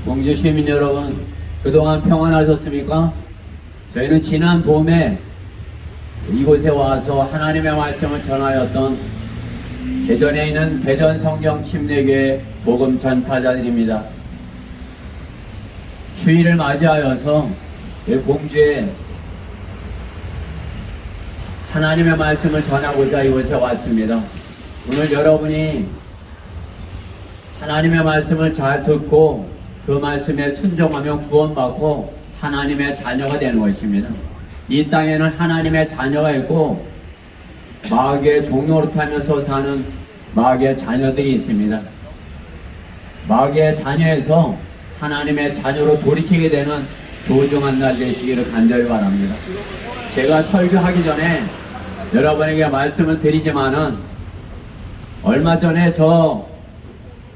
공주 시민 여러분, 그동안 평안하셨습니까? 저희는 지난 봄에 이곳에 와서 하나님의 말씀을 전하였던 대전에 있는 대전 성경 침례교회 복음 전파자들입니다. 휴일을 맞이하여서 공주에 하나님의 말씀을 전하고자 이곳에 왔습니다. 오늘 여러분이 하나님의 말씀을 잘 듣고 그 말씀에 순종하며 구원받고 하나님의 자녀가 되는 것입니다. 이 땅에는 하나님의 자녀가 있고 마귀의 종노릇하면서 사는 마귀의 자녀들이 있습니다. 마귀의 자녀에서 하나님의 자녀로 돌이키게 되는 소중한 날 되시기를 간절히 바랍니다. 제가 설교하기 전에 여러분에게 말씀을 드리지만은 얼마 전에 저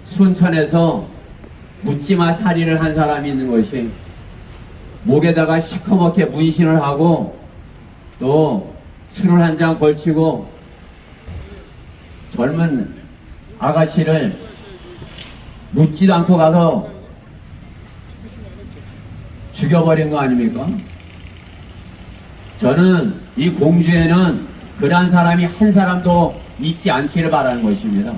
순천에서 묻지마 살인을 한 사람이 있는 것이, 목에다가 시커멓게 문신을 하고 또 술을 한 잔 걸치고 젊은 아가씨를 묻지도 않고 가서 죽여버린 거 아닙니까? 저는 이 공주에는 그러한 사람이 한 사람도 있지 않기를 바라는 것입니다.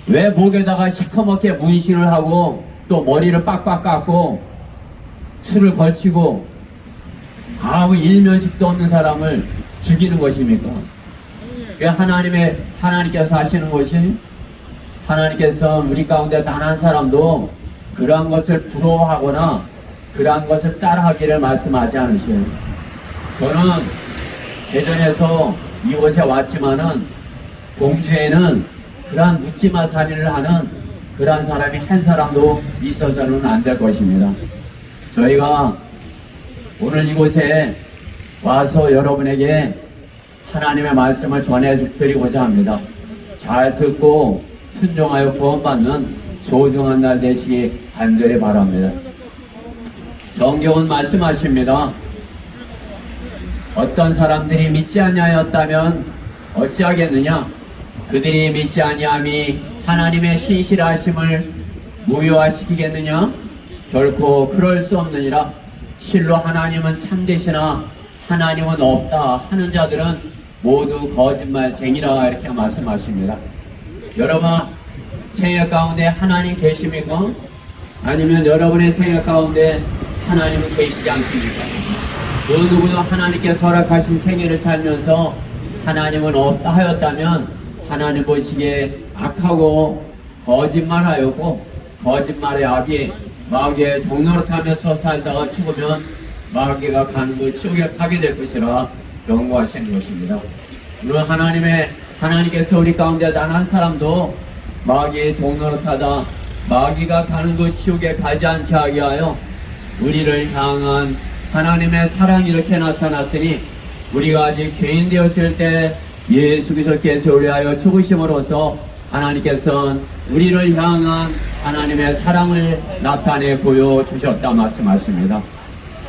왜 목에다가 시커멓게 문신을 하고 또 머리를 빡빡 깎고 술을 걸치고 아무 일면식도 없는 사람을 죽이는 것입니까? 하나님께서 하시는 것이, 하나님께서 우리 가운데 단 한 사람도 그러한 것을 부러워하거나 그러한 것을 따라하기를 말씀하지 않으셔요. 저는 대전에서 이곳에 왔지만은 공주에는 그러한 묻지마 살인을 하는 그러한 사람이 한 사람도 있어서는 안 될 것입니다. 저희가 오늘 이곳에 와서 여러분에게 하나님의 말씀을 전해드리고자 합니다. 잘 듣고 순종하여 구원받는 소중한 날 되시기 간절히 바랍니다. 성경은 말씀하십니다. 어떤 사람들이 믿지 아니하였다면 어찌하겠느냐? 그들이 믿지 아니함이 하나님의 신실하심을 무효화시키겠느냐? 결코 그럴 수 없느니라. 실로 하나님은 참되시나 하나님은 없다 하는 자들은 모두 거짓말쟁이라, 이렇게 말씀하십니다. 여러분, 생애 가운데 하나님 계십니까? 아니면 여러분의 생애 가운데 하나님은 계시지 않습니까? 그 누구도 하나님께서 허락하신 생애를 살면서 하나님은 없다 하였다면 하나님 보시기에 악하고 거짓말하였고 거짓말의 압이 마귀의 종노릇하면서 살다가 죽으면 마귀가 가는 그 지옥에 가게 될 것이라 경고하시는 것입니다. 오늘 하나님께서 우리 가운데 단 한 사람도 마귀의 종노릇하다 마귀가 가는 그 지옥에 가지 않게 하게 하여 우리를 향한 하나님의 사랑이 이렇게 나타났으니, 우리가 아직 죄인 되었을 때 예수 그리스도께서 우리 하여 죽으심으로써 하나님께서는 우리를 향한 하나님의 사랑을 나타내 보여주셨다 말씀하십니다.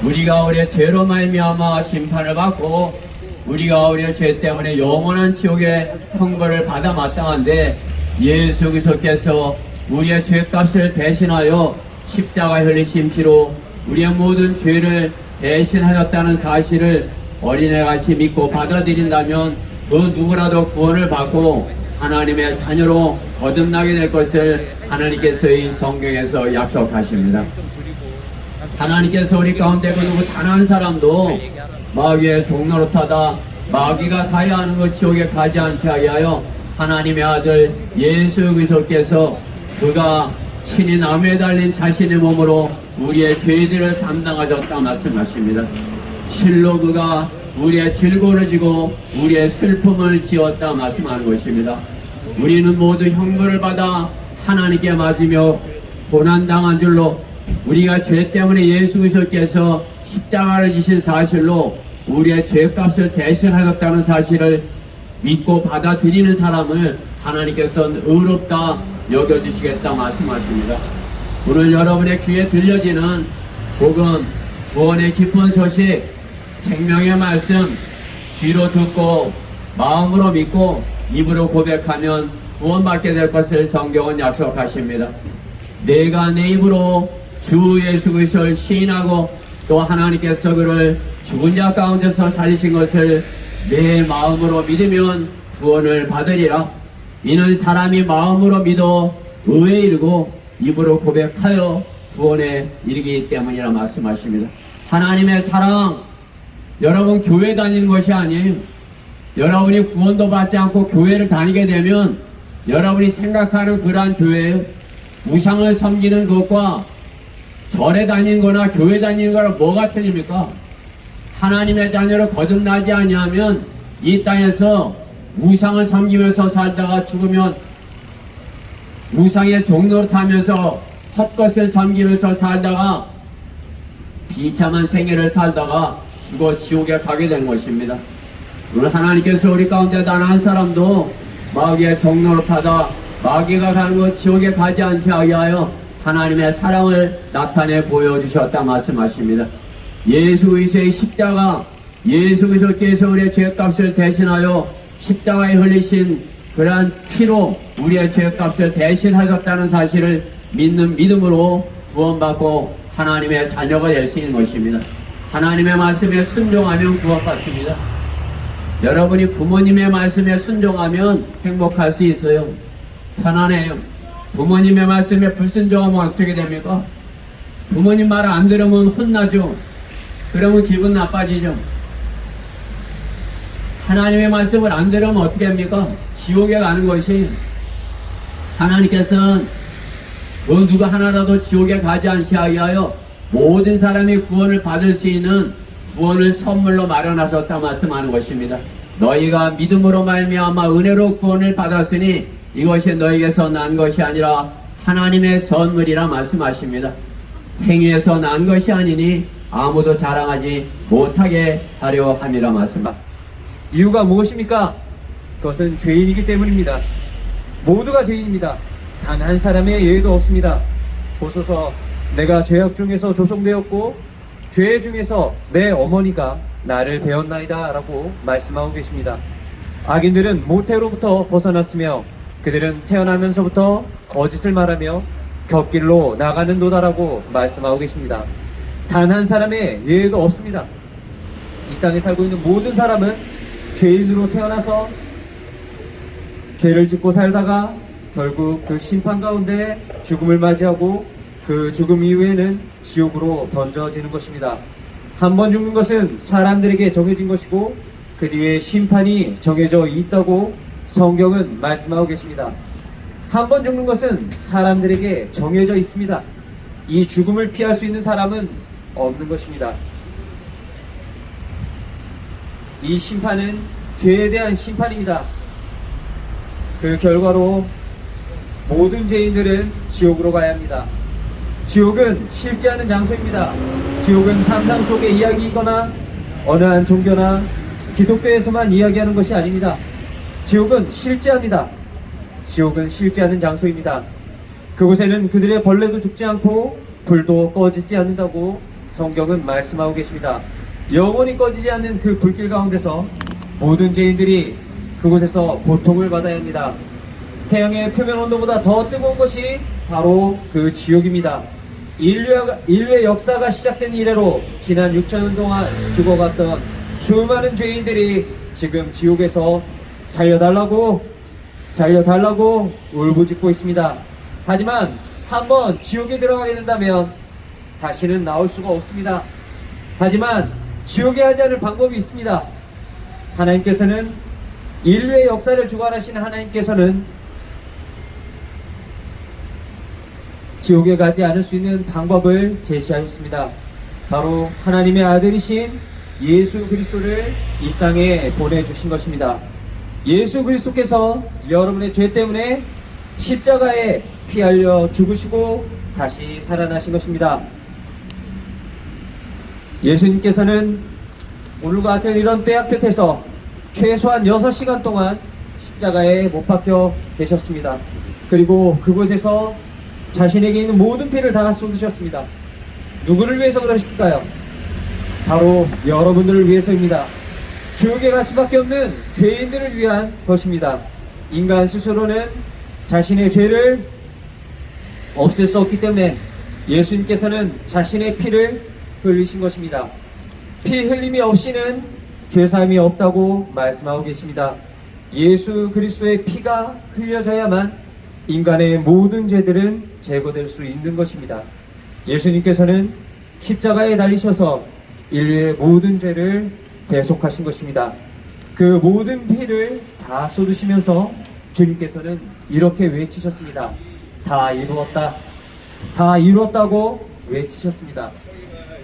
우리가 우리의 죄로 말미암아 심판을 받고 우리가 우리의 죄 때문에 영원한 지옥의 형벌을 받아 마땅한데, 예수 그리스도께서 우리의 죄값을 대신하여 십자가 흘리신 피로 우리의 모든 죄를 대신하셨다는 사실을 어린애같이 믿고 받아들인다면 그 누구라도 구원을 받고 하나님의 자녀로 거듭나게 될 것을 하나님께서 이 성경에서 약속하십니다. 하나님께서 우리 가운데 그 누구 단 한 사람도 마귀의 종노릇하다 마귀가 가야 하는 그 지옥에 가지 않게 하게 하여 하나님의 아들 예수 그리스도께서 그가 친히 나무에 달린 자신의 몸으로 우리의 죄들을 담당하셨다 말씀하십니다. 실로 그가 우리의 질고를 지고 우리의 슬픔을 지었다 말씀하는 것입니다. 우리는 모두 형벌을 받아 하나님께 맞으며 고난당한 줄로, 우리가 죄 때문에 예수 그리스도께서 십자가를 지신 사실로 우리의 죄값을 대신하셨다는 사실을 믿고 받아들이는 사람을 하나님께서는 의롭다 여겨주시겠다 말씀하십니다. 오늘 여러분의 귀에 들려지는 복음, 구원의 기쁜 소식, 생명의 말씀 귀로 듣고 마음으로 믿고 입으로 고백하면 구원받게 될 것을 성경은 약속하십니다. 내가 내 입으로 주 예수 그리스도를 시인하고 또 하나님께서 그를 죽은 자 가운데서 살리신 것을 내 마음으로 믿으면 구원을 받으리라. 이는 사람이 마음으로 믿어 의에 이르고 입으로 고백하여 구원에 이르기 때문이라 말씀하십니다. 하나님의 사랑, 여러분 교회 다니는 것이 아니에요. 여러분이 구원도 받지 않고 교회를 다니게 되면 여러분이 생각하는 그러한 교회예요. 우상을 섬기는 것과 절에 다니는 거나 교회 다니는 거랑 뭐가 틀립니까? 하나님의 자녀로 거듭나지 아니하면 이 땅에서 우상을 섬기면서 살다가 죽으면 우상의 종로를 타면서 헛것을 섬기면서 살다가 비참한 생애를 살다가 죽어 지옥에 가게 된 것입니다. 오늘 하나님께서 우리 가운데 단 한 사람도 마귀의 종로를 타다 마귀가 가는 것 지옥에 가지 않게 하여 하나님의 사랑을 나타내 보여주셨다 말씀하십니다. 예수 그리스도의 십자가, 예수 그리스도께서 우리의 죄값을 대신하여 십자가에 흘리신 그러한 피로 우리의 죄값을 대신하셨다는 사실을 믿는 믿음으로 구원받고 하나님의 자녀가 될 수 있는 것입니다. 하나님의 말씀에 순종하면 구원받습니다. 여러분이 부모님의 말씀에 순종하면 행복할 수 있어요. 편안해요. 부모님의 말씀에 불순종하면 어떻게 됩니까? 부모님 말 안 들으면 혼나죠. 그러면 기분 나빠지죠. 하나님의 말씀을 안 들으면 어떻게 합니까? 지옥에 가는 것이. 하나님께서는 그 누구 하나라도 지옥에 가지 않게 하여 모든 사람이 구원을 받을 수 있는 구원을 선물로 마련하셨다 말씀하는 것입니다. 너희가 믿음으로 말미암아 은혜로 구원을 받았으니 이것이 너희에게서 난 것이 아니라 하나님의 선물이라 말씀하십니다. 행위에서 난 것이 아니니 아무도 자랑하지 못하게 하려 함이라 말씀합니다. 이유가 무엇입니까? 그것은 죄인이기 때문입니다. 모두가 죄인입니다. 단 한 사람의 예외도 없습니다. 보소서, 내가 죄악 중에서 조성되었고 죄 중에서 내 어머니가 나를 배웠나이다 라고 말씀하고 계십니다. 악인들은 모태로부터 벗어났으며 그들은 태어나면서부터 거짓을 말하며 곁길로 나가는 도다라고 말씀하고 계십니다. 단 한 사람의 예외도 없습니다. 이 땅에 살고 있는 모든 사람은 죄인으로 태어나서 죄를 짓고 살다가 결국 그 심판 가운데 죽음을 맞이하고 그 죽음 이후에는 지옥으로 던져지는 것입니다. 한 번 죽는 것은 사람들에게 정해진 것이고 그 뒤에 심판이 정해져 있다고 성경은 말씀하고 계십니다. 한 번 죽는 것은 사람들에게 정해져 있습니다. 이 죽음을 피할 수 있는 사람은 없는 것입니다. 이 심판은 죄에 대한 심판입니다. 그 결과로 모든 죄인들은 지옥으로 가야 합니다. 지옥은 실제 하는 장소입니다. 지옥은 상상 속의 이야기이거나 어느 한 종교나 기독교에서만 이야기하는 것이 아닙니다. 지옥은 실제합니다. 지옥은 실제하는 장소입니다. 그곳에는 그들의 벌레도 죽지 않고 불도 꺼지지 않는다고 성경은 말씀하고 계십니다. 영원히 꺼지지 않는 그 불길 가운데서 모든 죄인들이 그곳에서 고통을 받아야 합니다. 태양의 표면 온도보다 더 뜨거운 것이 바로 그 지옥입니다. 인류의 역사가 시작된 이래로 지난 6천년 동안 죽어갔던 수많은 죄인들이 지금 지옥에서 살려달라고 울부짖고 있습니다. 하지만 한번 지옥에 들어가게 된다면 다시는 나올 수가 없습니다. 하지만 지옥에 하지 않을 방법이 있습니다. 하나님께서는 인류의 역사를 주관하신 하나님께서는 지옥에 가지 않을 수 있는 방법을 제시하셨습니다. 바로 하나님의 아들이신 예수 그리스도를 이 땅에 보내주신 것입니다. 예수 그리스도께서 여러분의 죄 때문에 십자가에 피 흘려 죽으시고 다시 살아나신 것입니다. 예수님께서는 오늘과 같은 이런 때학볕에서 최소한 6시간 동안 십자가에 못 박혀 계셨습니다. 그리고 그곳에서 자신에게 있는 모든 피를 다 쏟으셨습니다. 누구를 위해서 그러셨을까요? 바로 여러분들을 위해서입니다. 지옥에 갈 수밖에 없는 죄인들을 위한 것입니다. 인간 스스로는 자신의 죄를 없앨 수 없기 때문에 예수님께서는 자신의 피를 흘리신 것입니다. 피 흘림이 없이는 죄사함이 없다고 말씀하고 계십니다. 예수 그리스도의 피가 흘려져야만 인간의 모든 죄들은 제거될 수 있는 것입니다. 예수님께서는 십자가에 달리셔서 인류의 모든 죄를 대속하신 것입니다. 그 모든 피를 다 쏟으시면서 주님께서는 이렇게 외치셨습니다. 다 이루었다. 다 이루었다고 외치셨습니다.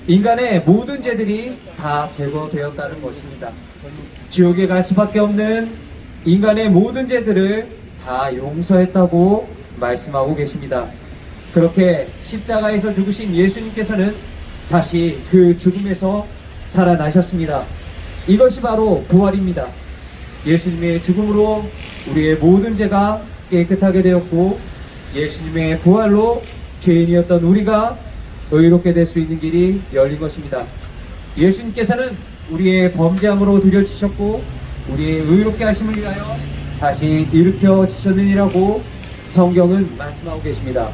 인간의 모든 죄들이 다 제거되었다는 것입니다. 지옥에 갈 수밖에 없는 인간의 모든 죄들을 다 용서했다고 말씀하고 계십니다. 그렇게 십자가에서 죽으신 예수님께서는 다시 그 죽음에서 살아나셨습니다. 이것이 바로 부활입니다. 예수님의 죽음으로 우리의 모든 죄가 깨끗하게 되었고, 예수님의 부활로 죄인이었던 우리가 의롭게 될 수 있는 길이 열린 것입니다. 예수님께서는 우리의 범죄함으로 들여지셨고 우리의 의롭게 하심을 위하여 다시 일으켜지셨느니라고 성경은 말씀하고 계십니다.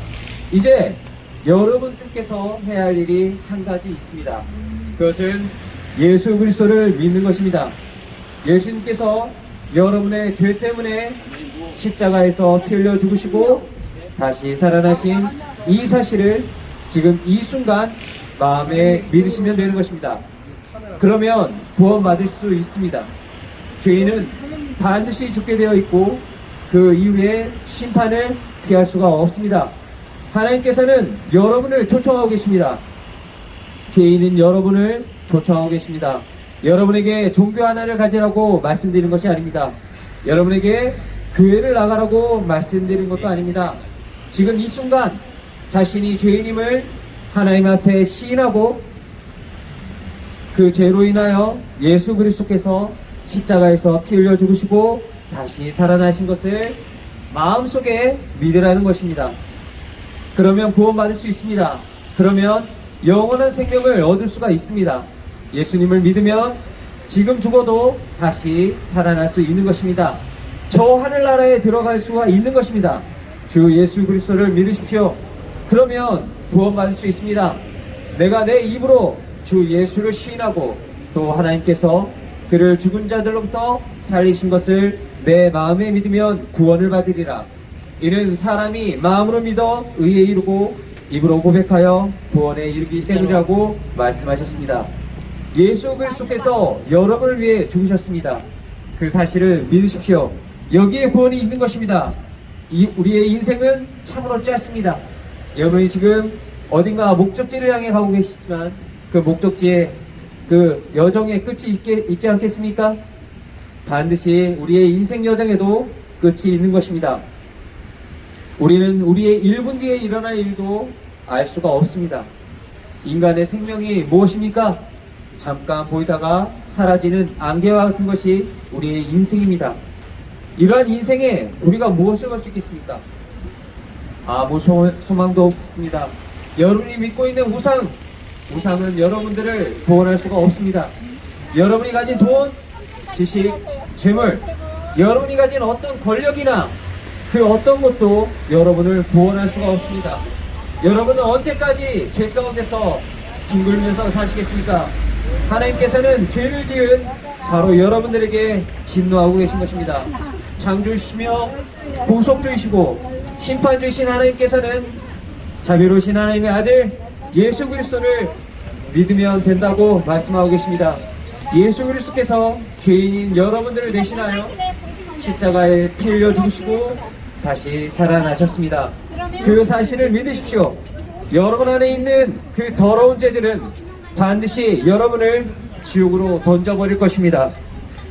이제 여러분들께서 해야 할 일이 한 가지 있습니다. 그것은 예수 그리스도를 믿는 것입니다. 예수님께서 여러분의 죄 때문에 십자가에서 피 흘려 죽으시고 다시 살아나신 이 사실을 지금 이 순간 마음에 믿으시면 되는 것입니다. 그러면 구원받을 수 있습니다. 죄인은 반드시 죽게 되어 있고 그 이후에 심판을 피할 수가 없습니다. 하나님께서는 여러분을 초청하고 계십니다. 죄인은 여러분을 초청하고 계십니다. 여러분에게 종교 하나를 가지라고 말씀드리는 것이 아닙니다. 여러분에게 교회를 나가라고 말씀드리는 것도 아닙니다. 지금 이 순간 자신이 죄인임을 하나님 앞에 시인하고 그 죄로 인하여 예수 그리스도께서 십자가에서 피 흘려 죽으시고 다시 살아나신 것을 마음속에 믿으라는 것입니다. 그러면 구원받을 수 있습니다. 그러면 영원한 생명을 얻을 수가 있습니다. 예수님을 믿으면 지금 죽어도 다시 살아날 수 있는 것입니다. 저 하늘나라에 들어갈 수가 있는 것입니다. 주 예수 그리스도를 믿으십시오. 그러면 구원받을 수 있습니다. 내가 내 입으로 주 예수를 시인하고 또 하나님께서 그를 죽은 자들로부터 살리신 것을 내 마음에 믿으면 구원을 받으리라. 이는 사람이 마음으로 믿어 의에 이르고 입으로 고백하여 구원에 이르기 때문이라고 말씀하셨습니다. 예수 그리스도께서 여러분을 위해 죽으셨습니다. 그 사실을 믿으십시오. 여기에 구원이 있는 것입니다. 우리의 인생은 참으로 짧습니다. 여러분이 지금 어딘가 목적지를 향해 가고 계시지만 그 목적지에 그 여정의 끝이 있지 않겠습니까? 반드시 우리의 인생 여정에도 끝이 있는 것입니다. 우리는 우리의 1분 뒤에 일어날 일도 알 수가 없습니다. 인간의 생명이 무엇입니까? 잠깐 보이다가 사라지는 안개와 같은 것이 우리의 인생입니다. 이러한 인생에 우리가 무엇을 할 수 있겠습니까? 아무 소망도 없습니다. 여러분이 믿고 있는 우상은 여러분들을 구원할 수가 없습니다. 여러분이 가진 돈, 지식, 재물, 여러분이 가진 어떤 권력이나 그 어떤 것도 여러분을 구원할 수가 없습니다. 여러분은 언제까지 죄 가운데서 뒹굴면서 사시겠습니까? 하나님께서는 죄를 지은 바로 여러분들에게 진노하고 계신 것입니다. 창조주시며 구속주이시고 심판주이신 하나님께서는 자비로우신 하나님의 아들 예수 그리스도를 믿으면 된다고 말씀하고 계십니다. 예수 그리스도께서 죄인인 여러분들을 대신하여 십자가에 피 흘려 죽으시고 다시 살아나셨습니다. 그 사실을 믿으십시오. 여러분 안에 있는 그 더러운 죄들은 반드시 여러분을 지옥으로 던져버릴 것입니다.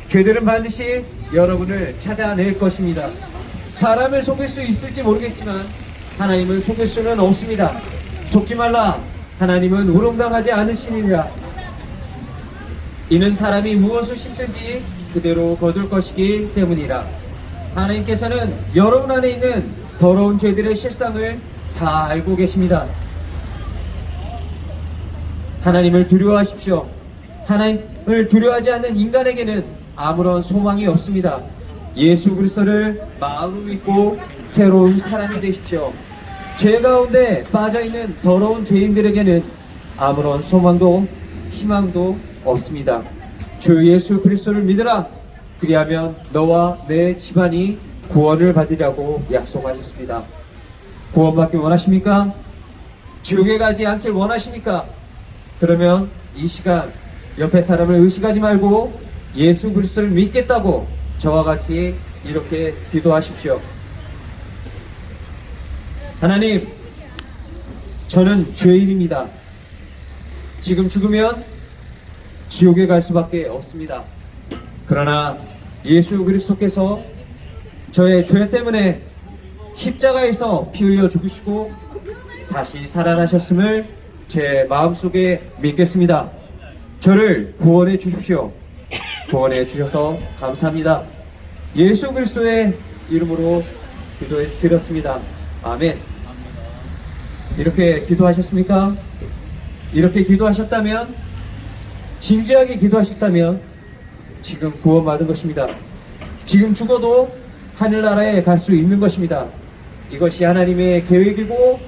죄들은 반드시 여러분을 찾아낼 것입니다. 사람을 속일 수 있을지 모르겠지만 하나님을 속일 수는 없습니다. 속지 말라. 하나님은 우롱당하지 않으시니라. 이는 사람이 무엇을 심든지 그대로 거둘 것이기 때문이라. 하나님께서는 여러분 안에 있는 더러운 죄들의 실상을 다 알고 계십니다. 하나님을 두려워하십시오. 하나님을 두려워하지 않는 인간에게는 아무런 소망이 없습니다. 예수 그리스도를 마음으로 믿고 새로운 사람이 되십시오. 죄 가운데 빠져있는 더러운 죄인들에게는 아무런 소망도 희망도 없습니다. 주 예수 그리스도를 믿으라. 그리하면 너와 내 집안이 구원을 받으리라고 약속하셨습니다. 구원받기 원하십니까? 지옥에 가지 않길 원하십니까? 그러면 이 시간 옆에 사람을 의식하지 말고 예수 그리스도를 믿겠다고 저와 같이 이렇게 기도하십시오. 하나님, 저는 죄인입니다. 지금 죽으면 지옥에 갈 수밖에 없습니다. 그러나 예수 그리스도께서 저의 죄 때문에 십자가에서 피 흘려 죽으시고 다시 살아나셨음을 제 마음속에 믿겠습니다. 저를 구원해 주십시오. 구원해 주셔서 감사합니다. 예수 그리스도의 이름으로 기도해 드렸습니다. 아멘. 이렇게 기도하셨습니까? 이렇게 기도하셨다면, 진지하게 기도하셨다면 지금 구원받은 것입니다. 지금 죽어도 하늘나라에 갈 수 있는 것입니다. 이것이 하나님의 계획이고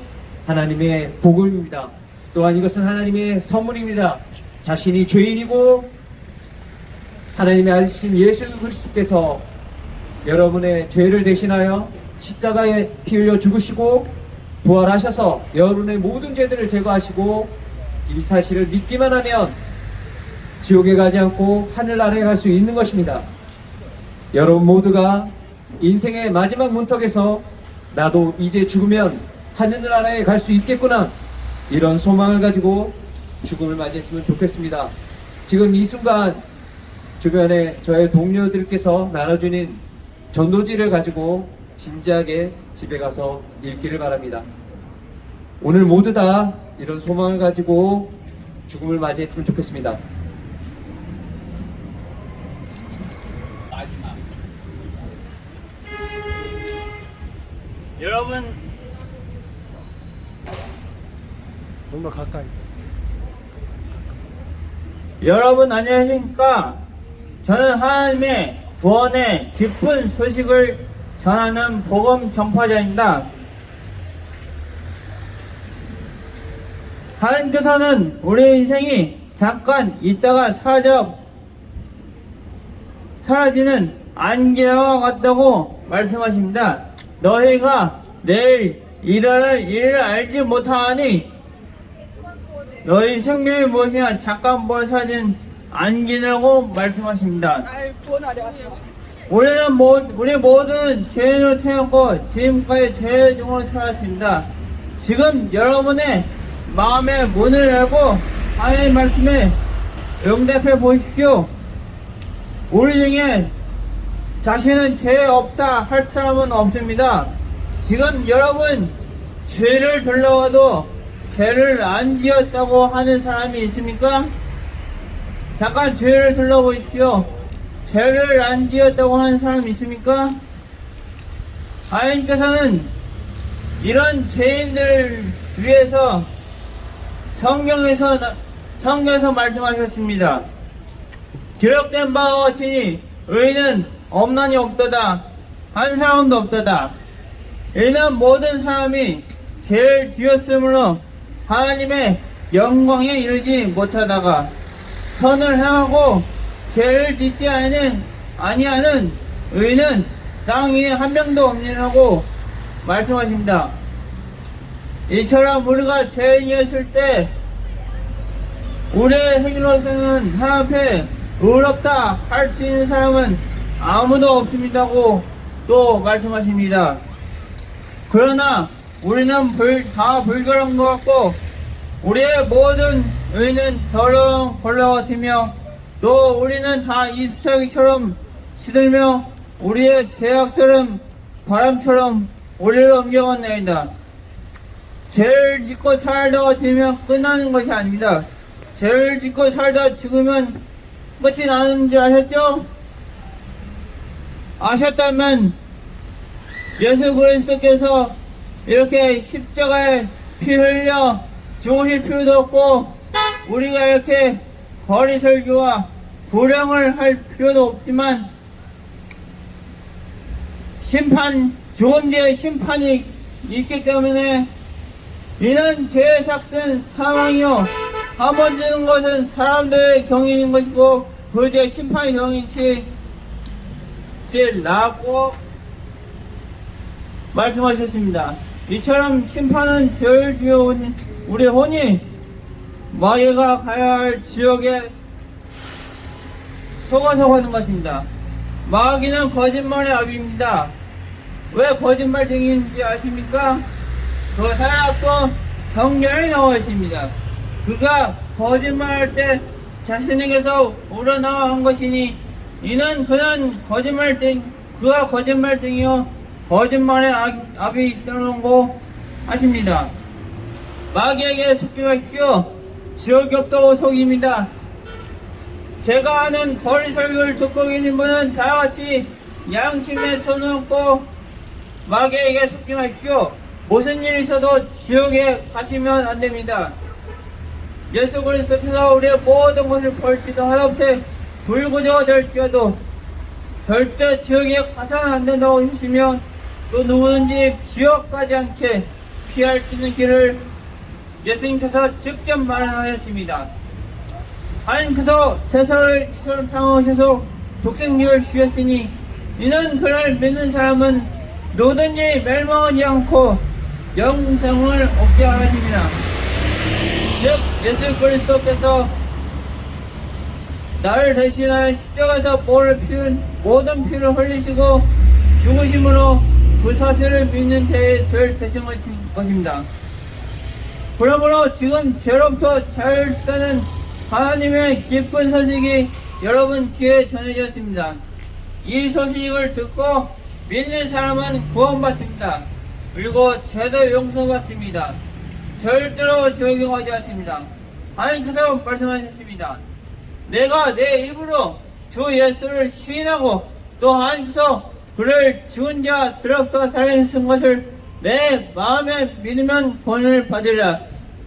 하나님의 복음입니다. 또한 이것은 하나님의 선물입니다. 자신이 죄인이고 하나님의 아들이신 예수 그리스도께서 여러분의 죄를 대신하여 십자가에 피 흘려 죽으시고 부활하셔서 여러분의 모든 죄들을 제거하시고 이 사실을 믿기만 하면 지옥에 가지 않고 하늘나라에 갈 수 있는 것입니다. 여러분 모두가 인생의 마지막 문턱에서 나도 이제 죽으면 하늘나라에 갈 수 있겠구나, 이런 소망을 가지고 죽음을 맞이했으면 좋겠습니다. 지금 이 순간 주변에 저의 동료들께서 나눠주는 전도지를 가지고 진지하게 집에 가서 읽기를 바랍니다. 오늘 모두 다 이런 소망을 가지고 죽음을 맞이했으면 좋겠습니다. 여러분, 좀 더 가까이. 여러분 안녕하십니까? 저는 하나님의 구원의 기쁜 소식을 전하는 복음 전파자입니다. 하나님께서는 우리 인생이 잠깐 있다가 사라지는 안개와 같다고 말씀하십니다. 너희가 내일 일어날 일을 알지 못하니 너희 생명이 무엇이냐 잠깐 보여 사라진 안개라고 말씀하십니다. 우리 모두는 죄인으로 태어났고 지금까지 죄 중으로 살았습니다. 지금 여러분의 마음의 문을 열고 하나님의 말씀에 응답해 보십시오. 우리 중에 자신은 죄 없다 할 사람은 없습니다. 지금 여러분 죄를 둘러와도 죄를 안 지었다고 하는 사람이 있습니까? 잠깐 죄를 둘러보십시오. 죄를 안 지었다고 하는 사람이 있습니까? 하나님께서는 이런 죄인들을 위해서 성경에서 말씀하셨습니다. 기록된 바와 같으니 의인은 없나니 없도다, 한 사람도 없도다. 이는 모든 사람이 죄를 지었으므로 하나님의 영광에 이르지 못하다가 선을 행하고 죄를 짓지 아니하는 의인은 땅 위에 한 명도 없느라고 말씀하십니다. 이처럼 우리가 죄인이었을 때 우리의 행위로서는 하나님 앞에 의롭다 할 수 있는 사람은 아무도 없습니다고 또 말씀하십니다. 그러나 우리는 다 불결한 것 같고 우리의 모든 의는 더러운 벌레 같으며 또 우리는 다 잎사귀처럼 시들며 우리의 죄악들은 바람처럼 우리를 옮겨갔나이다. 죄를 짓고 살다가 되면 끝나는 것이 아닙니다. 죄를 짓고 살다 죽으면 끝이 나는 줄 아셨죠? 아셨다면 예수 그리스도께서 이렇게 십자가에 피 흘려 죽으실 필요도 없고 우리가 이렇게 거리 설교와 불행을 할 필요도 없지만 죽음 뒤에 심판이 있기 때문에 이는 죄의 삭은 사망이요 한번 주는 것은 사람들의 경인인 것이고 그 뒤에 심판의 경인치라고 말씀하셨습니다. 이처럼 심판은 죄를 지어온 우리 혼이 마귀가 가야 할 지옥에 속아서 가는 것입니다. 마귀는 거짓말의 아비입니다. 왜 거짓말쟁이인지 아십니까? 그 사약도 성경에 나와 있습니다. 그가 거짓말할 때 자신에게서 우러나와 한 것이니 이는 그는 그가 거짓말쟁이요 거짓말의 압이 있다고 하십니다. 마귀에게 속지 마십시오. 지옥이 없다고 속입니다. 제가 하는 거리 설교를 듣고 계신 분은 다같이 양심에 손을 얹고 마귀에게 속지 마십시오. 무슨 일이 있어도 지옥에 가시면 안됩니다. 예수 그리스도께서 우리의 모든 것을 벌지도 하다못해 불구조가 될지라도 절대 지옥에 가서는 안된다고 하시며 또 누구든지 지옥 가지 않게 피할 수 있는 길을 예수님께서 직접 말하셨습니다. 하나님께서 세상을 이처럼 사랑하셔서 독생자를 주셨으니 이는 그를 믿는 사람은 누구든지 멸망하지 않고 영생을 얻게 하심이라. 즉 예수 그리스도께서 나를 대신하여 십자가에서 모든 피를 흘리시고 죽으심으로 그 사실을 믿는 자의 죄를 대신 것입니다. 그러므로 지금 죄로부터 자유할 수 있다는 하나님의 기쁜 소식이 여러분 귀에 전해졌습니다. 이 소식을 듣고 믿는 사람은 구원받습니다. 그리고 죄도 용서받습니다. 절대로 지옥에 가지 않습니다. 하나님께서 말씀하셨습니다. 내가 내 입으로 주 예수를 시인하고 또 하나님께서 그를 죽은 자들로부터 살리신 것을 내 마음에 믿으면 구원을 받으리라.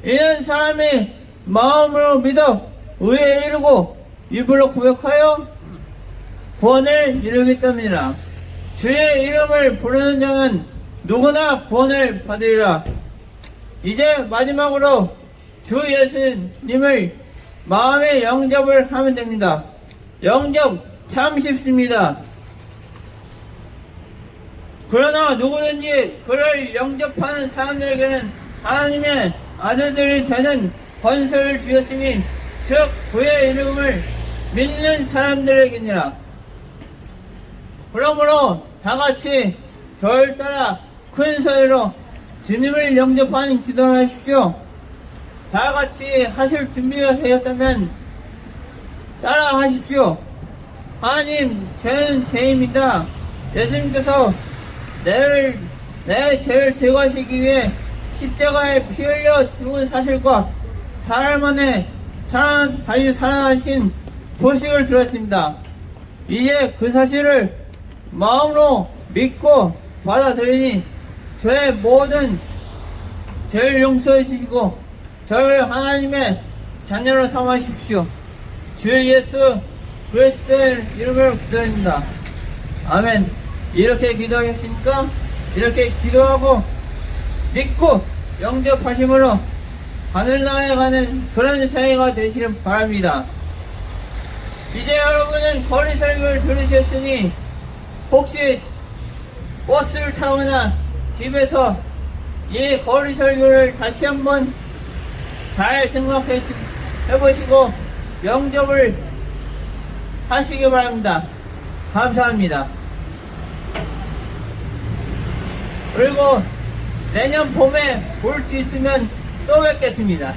이는 사람이 마음으로 믿어 의에 이르고 입으로 고백하여 구원을 이루기 때문이라. 주의 이름을 부르는 자는 누구나 구원을 받으리라. 이제 마지막으로 주 예수님을 마음에 영접을 하면 됩니다. 영접 참 쉽습니다. 그러나 누구든지 그를 영접하는 사람들에게는 하나님의 아들들이 되는 권세를 주셨으니 즉 그의 이름을 믿는 사람들에게니라. 그러므로 다같이 저를 따라 큰 소리로 주님을 영접하는 기도를 하십시오. 다같이 하실 준비가 되었다면 따라 하십시오. 하나님, 죄는 죄입니다. 예수님께서 내 죄를 제거하시기 위해 십자가에 피 흘려 죽은 사실과 사흘 만에 다시 살아나신 소식을 들었습니다. 이제 그 사실을 마음으로 믿고 받아들이니 저의 모든 죄를 용서해 주시고 저를 하나님의 자녀로 삼으십시오. 주 예수 그리스도의 이름으로 기도합니다. 아멘. 이렇게 기도하겠습니까? 이렇게 기도하고 믿고 영접하심으로 하늘나라에 가는 그런 사회가 되시길 바랍니다. 이제 여러분은 거리 설교를 들으셨으니 혹시 버스를 타거나 집에서 이 거리 설교를 다시 한번 잘 생각해 보시고 영접을 하시기 바랍니다. 감사합니다. 그리고 내년 봄에 볼 수 있으면 또 뵙겠습니다.